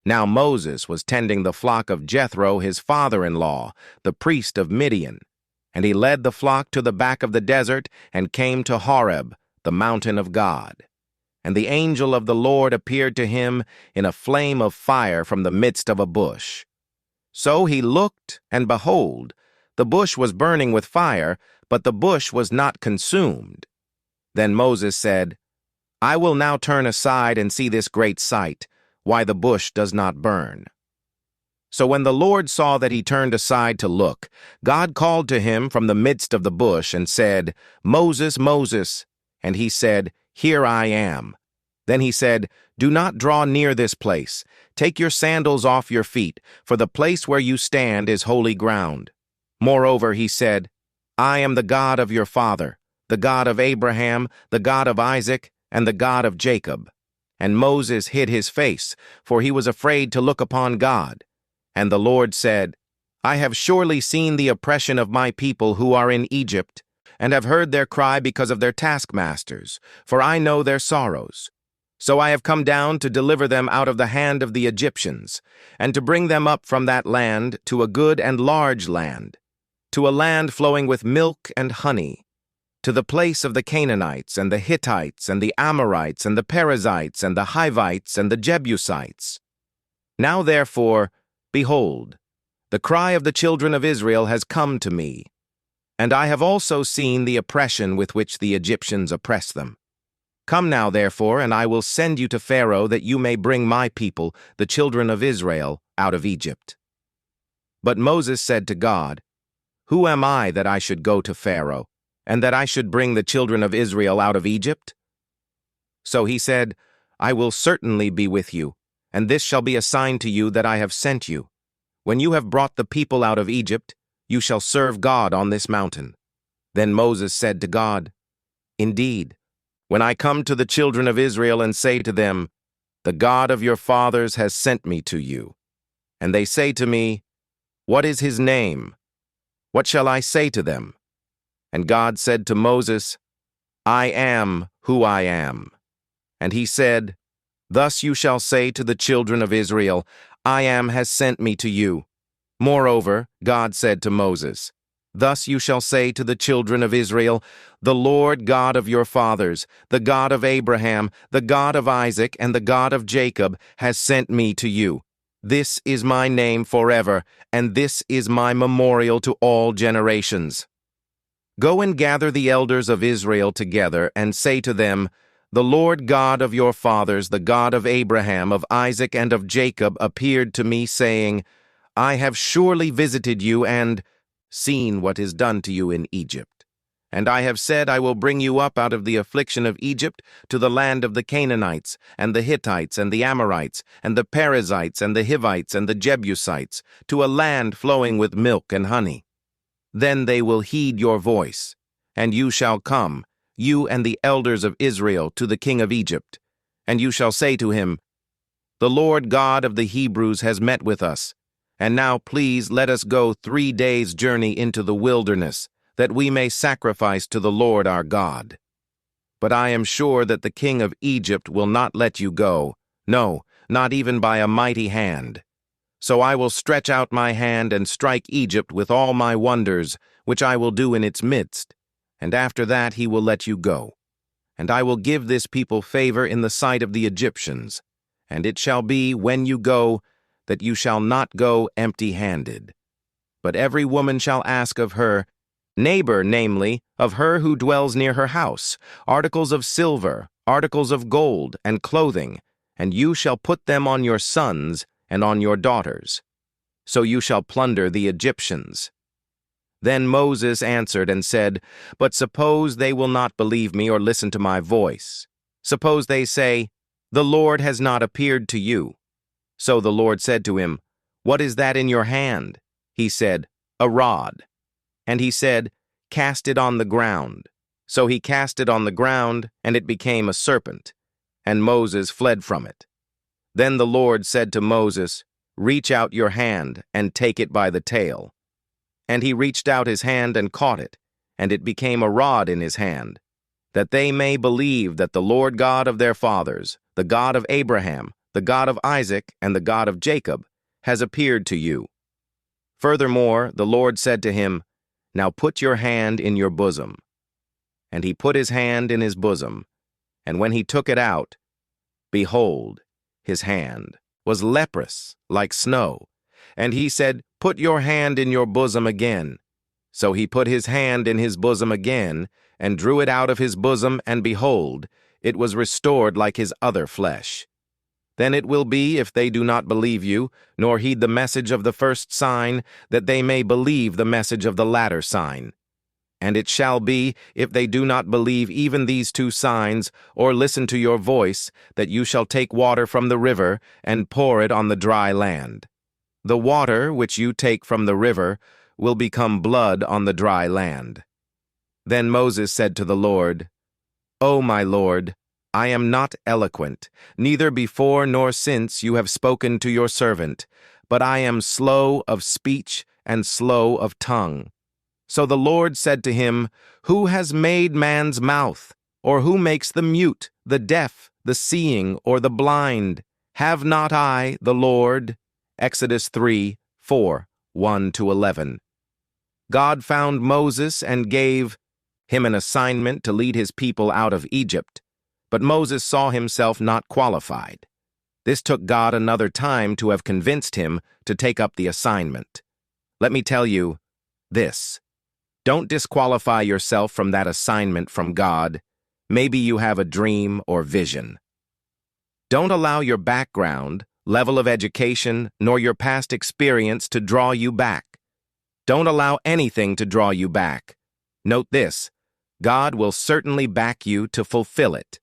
Now Moses was tending the flock of Jethro, his father-in-law, the priest of Midian. And he led the flock to the back of the desert and came to Horeb, the mountain of God. And the angel of the Lord appeared to him in a flame of fire from the midst of a bush. So he looked, and behold, the bush was burning with fire, but the bush was not consumed. Then Moses said, I will now turn aside and see this great sight, why the bush does not burn. So when the Lord saw that he turned aside to look, God called to him from the midst of the bush and said, Moses, Moses. And he said, Here I am. Then he said, Do not draw near this place. Take your sandals off your feet, for the place where you stand is holy ground. Moreover, he said, I am the God of your father, the God of Abraham, the God of Isaac, and the God of Jacob. And Moses hid his face, for he was afraid to look upon God. And the Lord said, I have surely seen the oppression of my people who are in Egypt, and have heard their cry because of their taskmasters, for I know their sorrows. So I have come down to deliver them out of the hand of the Egyptians, and to bring them up from that land to a good and large land, to a land flowing with milk and honey, to the place of the Canaanites and the Hittites and the Amorites and the Perizzites and the Hivites and the Jebusites. Now therefore, behold, the cry of the children of Israel has come to me, and I have also seen the oppression with which the Egyptians oppress them. Come now, therefore, and I will send you to Pharaoh, that you may bring my people, the children of Israel, out of Egypt. But Moses said to God, Who am I that I should go to Pharaoh, and that I should bring the children of Israel out of Egypt? So he said, I will certainly be with you, and this shall be a sign to you that I have sent you. When you have brought the people out of Egypt, you shall serve God on this mountain. Then Moses said to God, Indeed, when I come to the children of Israel and say to them, The God of your fathers has sent me to you, and they say to me, What is his name? What shall I say to them? And God said to Moses, I am who I am. And he said, Thus you shall say to the children of Israel, I am has sent me to you. Moreover, God said to Moses, Thus you shall say to the children of Israel, The Lord God of your fathers, the God of Abraham, the God of Isaac, and the God of Jacob, has sent me to you. This is my name forever, and this is my memorial to all generations. Go and gather the elders of Israel together, and say to them, The Lord God of your fathers, the God of Abraham, of Isaac, and of Jacob, appeared to me, saying, I have surely visited you and seen what is done to you in Egypt. And I have said, I will bring you up out of the affliction of Egypt to the land of the Canaanites, and the Hittites, and the Amorites, and the Perizzites, and the Hivites, and the Jebusites, to a land flowing with milk and honey. Then they will heed your voice, and you shall come, you and the elders of Israel, to the king of Egypt. And you shall say to him, The Lord God of the Hebrews has met with us, and now please let us go 3 days' journey into the wilderness, that we may sacrifice to the Lord our God. But I am sure that the king of Egypt will not let you go, no, not even by a mighty hand. So I will stretch out my hand and strike Egypt with all my wonders, which I will do in its midst, and after that he will let you go. And I will give this people favor in the sight of the Egyptians, and it shall be, when you go, that you shall not go empty-handed. But every woman shall ask of her neighbor, namely, of her who dwells near her house, articles of silver, articles of gold, and clothing, and you shall put them on your sons and on your daughters. So you shall plunder the Egyptians. Then Moses answered and said, But suppose they will not believe me or listen to my voice. Suppose they say, The Lord has not appeared to you. So the Lord said to him, What is that in your hand? He said, A rod. And he said, Cast it on the ground. So he cast it on the ground, and it became a serpent. And Moses fled from it. Then the Lord said to Moses, Reach out your hand, and take it by the tail. And he reached out his hand and caught it, and it became a rod in his hand, that they may believe that the Lord God of their fathers, the God of Abraham, the God of Isaac and the God of Jacob, has appeared to you. Furthermore, the Lord said to him, Now put your hand in your bosom. And he put his hand in his bosom, and when he took it out, behold, his hand was leprous like snow. And he said, Put your hand in your bosom again. So he put his hand in his bosom again, and drew it out of his bosom, and behold, it was restored like his other flesh. Then it will be, if they do not believe you, nor heed the message of the first sign, that they may believe the message of the latter sign. And it shall be, if they do not believe even these two signs, or listen to your voice, that you shall take water from the river, and pour it on the dry land. The water which you take from the river will become blood on the dry land. Then Moses said to the Lord, O my Lord, I am not eloquent, neither before nor since you have spoken to your servant, but I am slow of speech and slow of tongue. So the Lord said to him, Who has made man's mouth? Or who makes the mute, the deaf, the seeing, or the blind? Have not I, the Lord? Exodus 3:4, 1-11. God found Moses and gave him an assignment to lead his people out of Egypt. But Moses saw himself not qualified. This took God another time to have convinced him to take up the assignment. Let me tell you this. Don't disqualify yourself from that assignment from God. Maybe you have a dream or vision. Don't allow your background, level of education, nor your past experience to draw you back. Don't allow anything to draw you back. Note this, God will certainly back you to fulfill it.